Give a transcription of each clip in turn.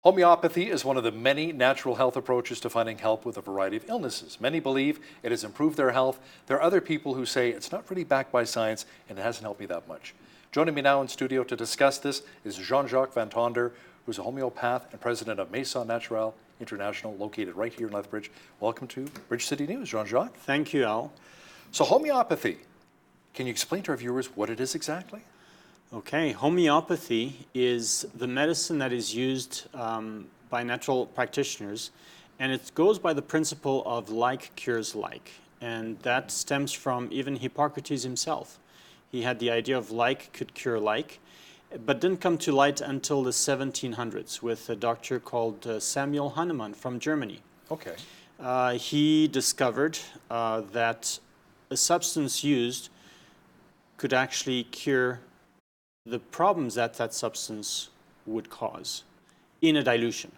Homeopathy is one of the many natural health approaches to finding help with a variety of illnesses. Many believe it has improved their health. There are other people who say it's not really backed by science and it hasn't helped me that much. Joining me now in studio to discuss this is Jeanjacques van Tonder, who's a homeopath and president of Maison Naturelle International, located right here in Lethbridge. Welcome to Bridge City News, Jean-Jacques. Thank you, Al. So homeopathy, can you explain to our viewers what it is exactly? Okay, homeopathy is the medicine that is used by natural practitioners, and it goes by the principle of like cures like, and that stems from even Hippocrates himself. He had the idea of like could cure like, but didn't come to light until the 1700s with a doctor called Samuel Hahnemann from Germany. Okay. He discovered that a substance used could actually cure the problems that that substance would cause in a dilution.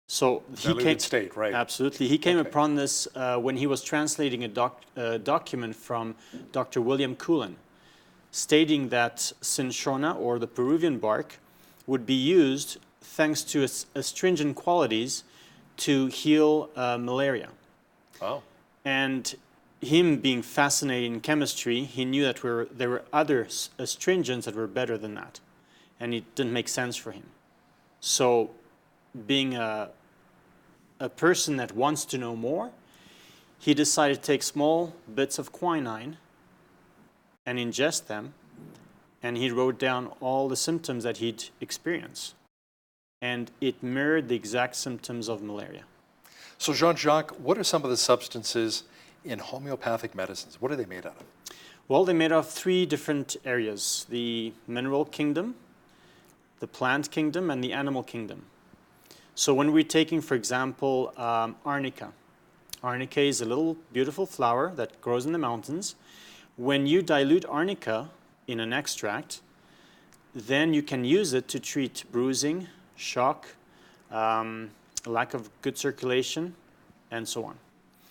So Diluted state, right? Absolutely. He came upon this when he was translating a document from Dr. William Cullen, stating that cinchona, or the Peruvian bark, would be used thanks to its astringent qualities to heal malaria. Oh. And him being fascinated in chemistry, he knew that there were other astringents that were better than that, and it didn't make sense for him. So, being a person that wants to know more, he decided to take small bits of quinine and ingest them, and he wrote down all the symptoms that he'd experienced, and it mirrored the exact symptoms of malaria. So Jean-Jacques, what are some of the substances in homeopathic medicines? What are they made out of? Well, they're made of three different areas: the mineral kingdom, the plant kingdom, and the animal kingdom. So when we're taking, for example, arnica. Arnica is a little beautiful flower that grows in the mountains. When you dilute arnica in an extract, then you can use it to treat bruising, shock, lack of good circulation, and so on.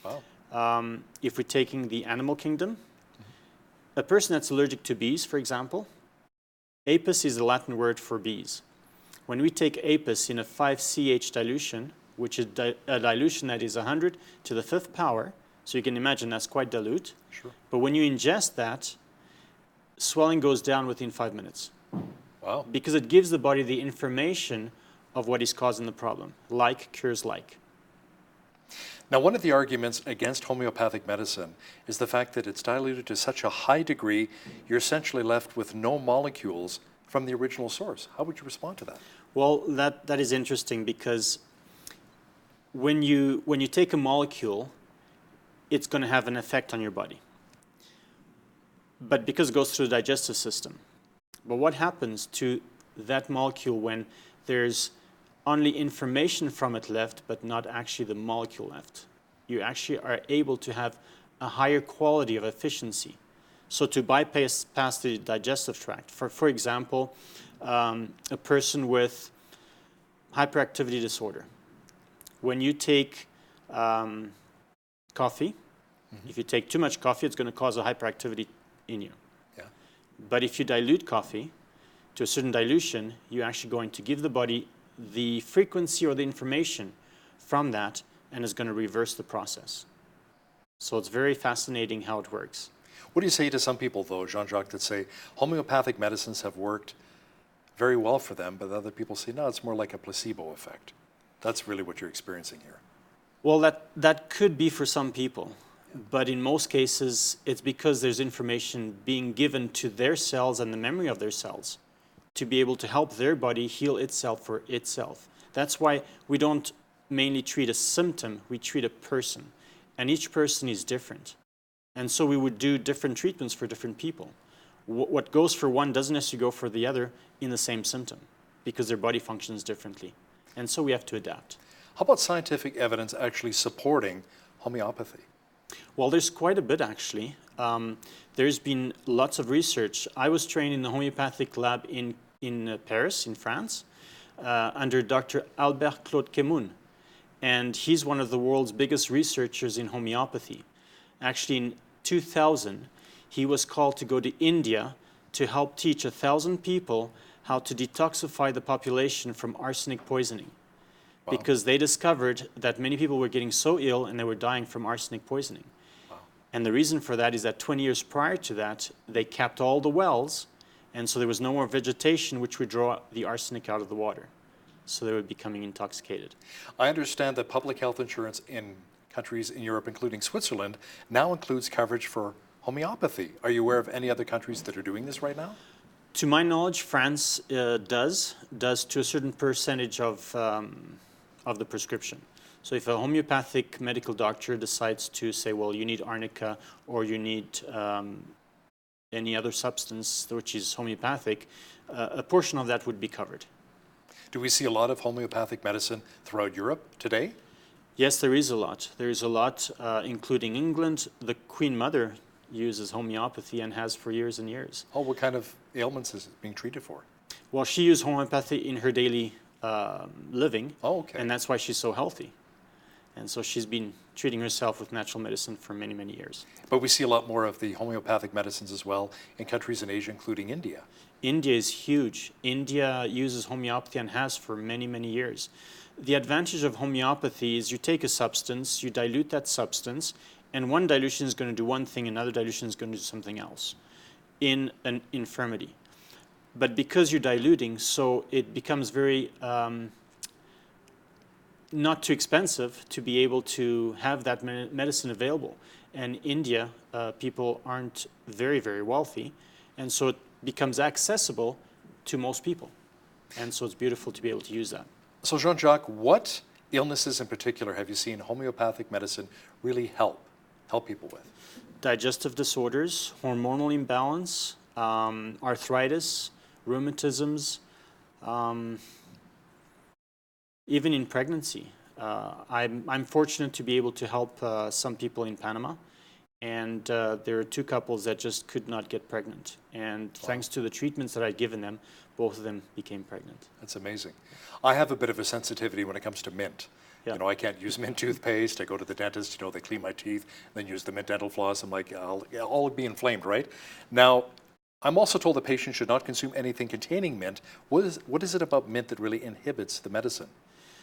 Wow. If we're taking the animal kingdom, a person that's allergic to bees, for example, apis is the Latin word for bees. When we take apis in a 5CH dilution, which is a dilution that is 100 to the 5th power, so you can imagine that's quite dilute. Sure. But when you ingest that, swelling goes down within 5 minutes. Wow. Because it gives the body the information of what is causing the problem. Like cures like. Now, one of the arguments against homeopathic medicine is the fact that it's diluted to such a high degree, you're essentially left with no molecules from the original source. How would you respond to that? Well, that is interesting, because when you take a molecule, it's going to have an effect on your body. But because it goes through the digestive system. But what happens to that molecule when there's only information from it left, but not actually the molecule left? You actually are able to have a higher quality of efficiency. So to bypass the digestive tract, for example, a person with hyperactivity disorder. When you take coffee, if you take too much coffee, it's going to cause a hyperactivity in you. Yeah. But if you dilute coffee to a certain dilution, you're actually going to give the body the frequency or the information from that, and it's going to reverse the process. So it's very fascinating how it works. What do you say to some people, though, Jean-Jacques, that say homeopathic medicines have worked very well for them, but other people say, no, it's more like a placebo effect? That's really what you're experiencing here. Well, that could be for some people. But in most cases, it's because there's information being given to their cells and the memory of their cells to be able to help their body heal itself for itself. That's why we don't mainly treat a symptom, we treat a person. And each person is different. And so we would do different treatments for different people. What goes for one doesn't necessarily go for the other in the same symptom, because their body functions differently. And so we have to adapt. How about scientific evidence actually supporting homeopathy? Well, there's quite a bit, actually. There's been lots of research. I was trained in the homeopathic lab in Paris, in France, under Dr. Albert Claude Kemoun. And he's one of the world's biggest researchers in homeopathy. Actually, in 2000, he was called to go to India to help teach 1,000 people how to detoxify the population from arsenic poisoning. Wow. Because they discovered that many people were getting so ill and they were dying from arsenic poisoning. Wow. And the reason for that is that 20 years prior to that, they capped all the wells, and so there was no more vegetation which would draw the arsenic out of the water. So they were becoming intoxicated. I understand that public health insurance in countries in Europe, including Switzerland, now includes coverage for homeopathy. Are you aware of any other countries that are doing this right now? To my knowledge, France does to a certain percentage of the prescription. So if a homeopathic medical doctor decides to say, well, you need arnica or you need any other substance which is homeopathic, a portion of that would be covered. Do we see a lot of homeopathic medicine throughout Europe today? Yes, there is a lot. There is a lot, including England. The Queen Mother uses homeopathy and has for years and years. Oh, what kind of ailments is it being treated for? Well, she used homeopathy in her daily living, Oh, okay. and that's why she's so healthy. And so she's been treating herself with natural medicine for many, many years. But we see a lot more of the homeopathic medicines as well in countries in Asia, including India. India is huge. India uses homeopathy and has for many, many years. The advantage of homeopathy is you take a substance, you dilute that substance, and one dilution is going to do one thing, another dilution is going to do something else in an infirmity. But because you're diluting, so it becomes very not too expensive to be able to have that medicine available. And India, people aren't very, very wealthy, and so it becomes accessible to most people. And so it's beautiful to be able to use that. So Jean-Jacques, what illnesses in particular have you seen homeopathic medicine really help people with? Digestive disorders, hormonal imbalance, arthritis, rheumatisms, even in pregnancy. I'm fortunate to be able to help some people in Panama, and there are two couples that just could not get pregnant. And thanks to the treatments that I'd given them, both of them became pregnant. That's amazing. I have a bit of a sensitivity when it comes to mint. Yeah. You know, I can't use mint toothpaste. I go to the dentist, you know, they clean my teeth, then use the mint dental floss. I'm like, I'll be inflamed, right? Now, I'm also told that patients should not consume anything containing mint. What is it about mint that really inhibits the medicine,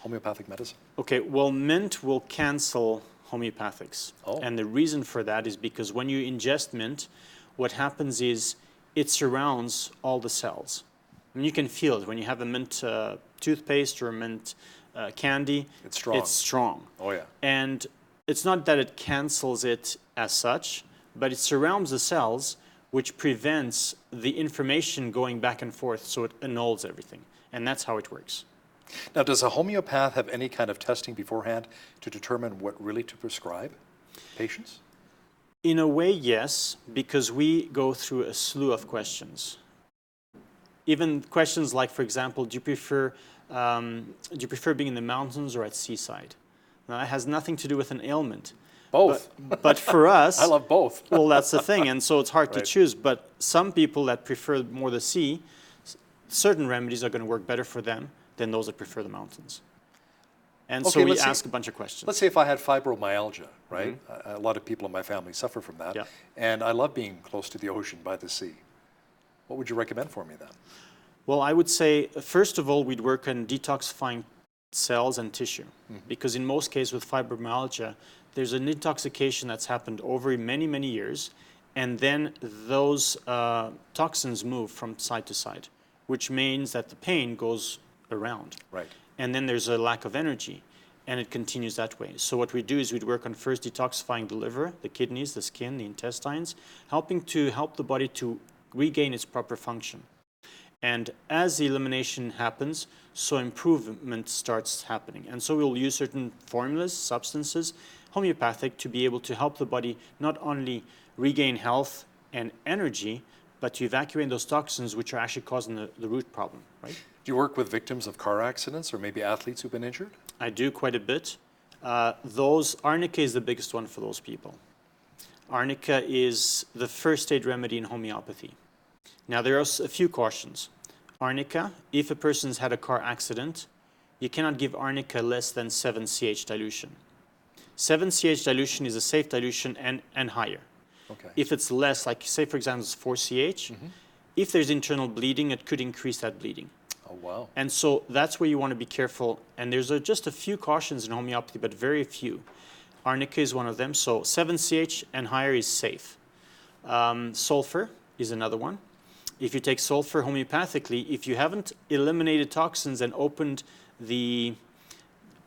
homeopathic medicine? Okay, well, mint will cancel homeopathics. Oh. And the reason for that is because when you ingest mint, what happens is it surrounds all the cells. I mean, you can feel it when you have a mint toothpaste or a mint candy. It's strong. It's strong. Oh, yeah. And it's not that it cancels it as such, but it surrounds the cells, which prevents the information going back and forth, so it annuls everything. And that's how it works. Now, does a homeopath have any kind of testing beforehand to determine what really to prescribe patients? In a way, yes, because we go through a slew of questions. Even questions like, for example, do you prefer being in the mountains or at seaside? Now, that has nothing to do with an ailment. Both. But for us, I love both. well, that's the thing, and so it's hard to Right. choose. But some people that prefer more the sea, certain remedies are going to work better for them than those that prefer the mountains. And so Okay, we let's see. ask a bunch of questions. Let's say if I had fibromyalgia, right? A lot of people in my family suffer from that. Yeah. And I love being close to the ocean by the sea. What would you recommend for me then? Well, I would say, first of all, we'd work on detoxifying cells and tissue. Because in most cases with fibromyalgia, there's an intoxication that's happened over many, many years, and then those toxins move from side to side, which means that the pain goes around. Right. And then there's a lack of energy, and it continues that way. So what we do is we'd work on first detoxifying the liver, the kidneys, the skin, the intestines, help the body to regain its proper function. And as the elimination happens, so improvement starts happening. And so we'll use certain formulas, substances, homeopathic, to be able to help the body not only regain health and energy, but to evacuate those toxins which are actually causing the root problem, right? Do you work with victims of car accidents or maybe athletes who've been injured? I do quite a bit. Arnica is the biggest one for those people. Arnica is the first aid remedy in homeopathy. Now, there are a few cautions. Arnica, if a person's had a car accident, you cannot give arnica less than 7 CH dilution. 7 CH dilution is a safe dilution and higher. Okay. If it's less, like say for example it's 4 CH, if there's internal bleeding, it could increase that bleeding. Oh, wow. And so that's where you want to be careful. And there's just a few cautions in homeopathy, but very few. Arnica is one of them. So 7 CH and higher is safe. Sulfur is another one. If you take sulfur homeopathically, if you haven't eliminated toxins and opened the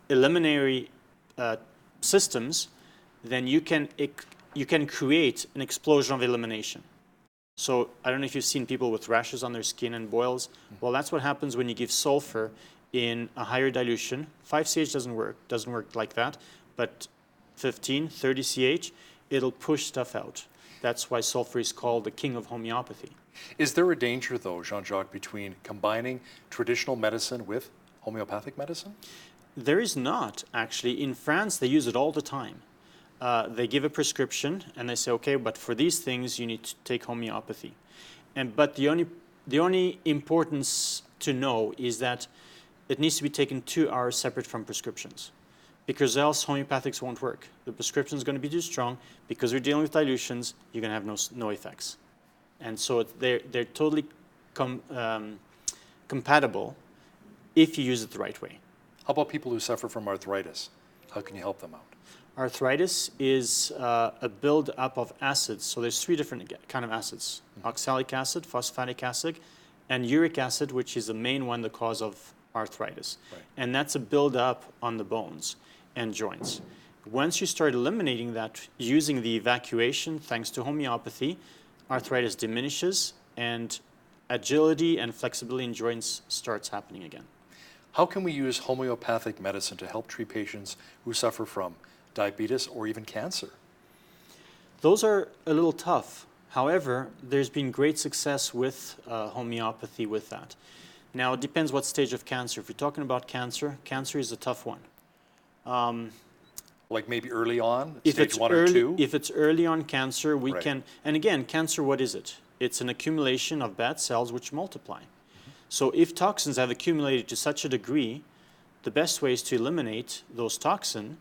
eliminatory systems, then you can create an explosion of elimination. So I don't know if you've seen people with rashes on their skin and boils. Well, that's what happens when you give sulfur in a higher dilution. 5 CH doesn't work like that, but 15, 30 CH, it'll push stuff out. That's why sulfur is called the king of homeopathy. Is there a danger, though, Jean-Jacques, between combining traditional medicine with homeopathic medicine? There is not, actually. In France, they use it all the time. They give a prescription and they say, okay, but for these things you need to take homeopathy. But the only importance to know is that it needs to be taken 2 hours separate from prescriptions, because else homeopathics won't work. The prescription is going to be too strong. Because we're dealing with dilutions, you're going to have no effects. And so they're totally compatible if you use it the right way. How about people who suffer from arthritis? How can you help them out? Arthritis is a build-up of acids. So there's 3 different kind of acids: oxalic acid, phosphatic acid, and uric acid, which is the main one, the cause of arthritis. Right. And that's a build-up on the bones and joints. Once you start eliminating that using the evacuation, thanks to homeopathy, arthritis diminishes and agility and flexibility in joints starts happening again. How can we use homeopathic medicine to help treat patients who suffer from diabetes or even cancer? Those are a little tough. However, there's been great success with homeopathy with that. Now, it depends what stage of cancer. If you're talking about cancer, cancer is a tough one. Like maybe early on, If stage it's 1 early, or 2? if it's early on cancer, we Right. can, and again, cancer, what is it? It's an accumulation of bad cells which multiply. So if toxins have accumulated to such a degree, the best way is to eliminate those toxins.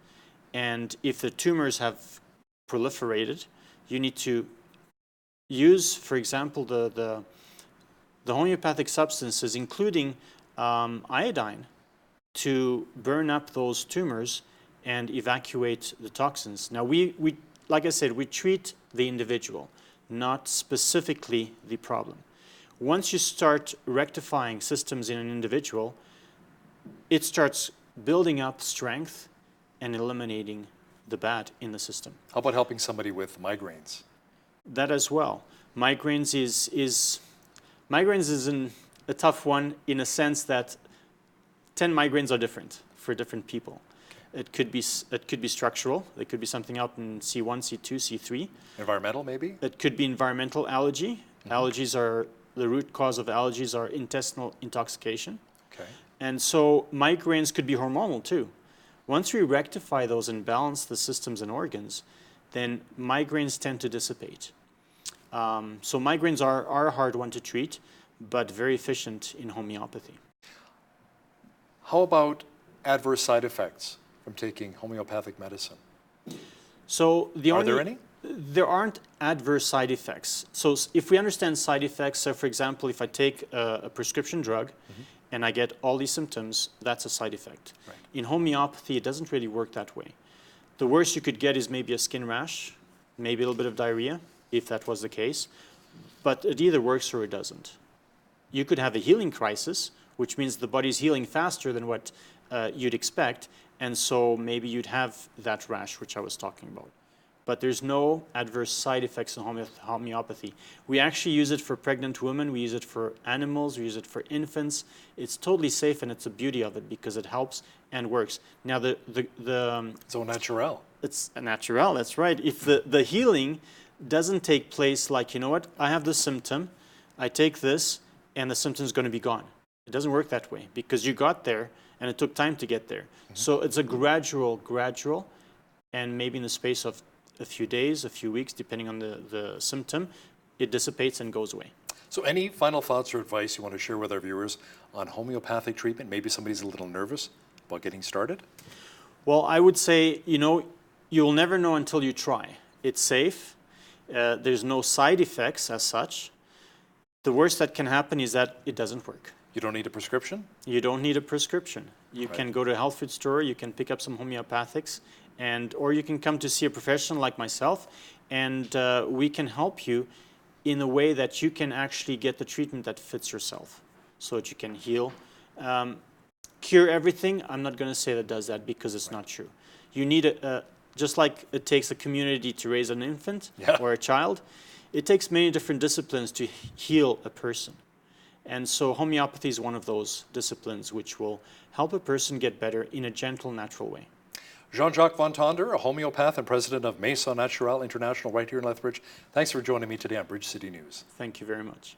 And if the tumors have proliferated, you need to use, for example, the homeopathic substances, including iodine, to burn up those tumors and evacuate the toxins. Now, we like I said, we treat the individual, not specifically the problem. Once you start rectifying systems in an individual, it starts building up strength and eliminating the bad in the system. How about helping somebody with migraines? That as well. Migraines is a tough one in a sense that 10 migraines are different for different people. It could be structural. It could be something out in C1, C2, C3. Environmental, maybe? It could be environmental allergy. Allergies are, the root cause of allergies are intestinal intoxication. Okay. And so migraines could be hormonal too. Once we rectify those and balance the systems and organs, then migraines tend to dissipate. So migraines are a hard one to treat, but very efficient in homeopathy. How about adverse side effects from taking homeopathic medicine? So Are there any? There aren't adverse side effects. So if we understand side effects, so for example, if I take a prescription drug and I get all these symptoms, that's a side effect. Right. In homeopathy, it doesn't really work that way. The worst you could get is maybe a skin rash, maybe a little bit of diarrhea, if that was the case. But it either works or it doesn't. You could have a healing crisis, which means the body's healing faster than what you'd expect, and so maybe you'd have that rash, which I was talking about. But there's no adverse side effects in homeopathy. We actually use it for pregnant women, we use it for animals, we use it for infants. It's totally safe, and it's the beauty of it because it helps and works. Now, It's au naturel. it's a natural, that's right. If the healing doesn't take place like, you know what, I have this symptom, I take this, and the symptom's going to be gone. It doesn't work that way because you got there, and it took time to get there. So it's a gradual, and maybe in the space of a few days, a few weeks, depending on the symptom, it dissipates and goes away. So any final thoughts or advice you want to share with our viewers on homeopathic treatment? Maybe somebody's a little nervous about getting started? Well, I would say, you'll never know until you try. It's safe. There's no side effects as such. The worst that can happen is that it doesn't work. You don't need a prescription? You don't need a prescription. You Right. can go to a health food store, you can pick up some homeopathics, or you can come to see a professional like myself, and we can help you in a way that you can actually get the treatment that fits yourself, so that you can heal. Cure everything, I'm not going to say that does that, because it's not true. You need just like it takes a community to raise an infant or a child, it takes many different disciplines to heal a person. And so homeopathy is one of those disciplines which will help a person get better in a gentle, natural way. Jean-Jacques von Tonder, a homeopath and president of Maison Naturelle International right here in Lethbridge. Thanks for joining me today on Bridge City News. Thank you very much.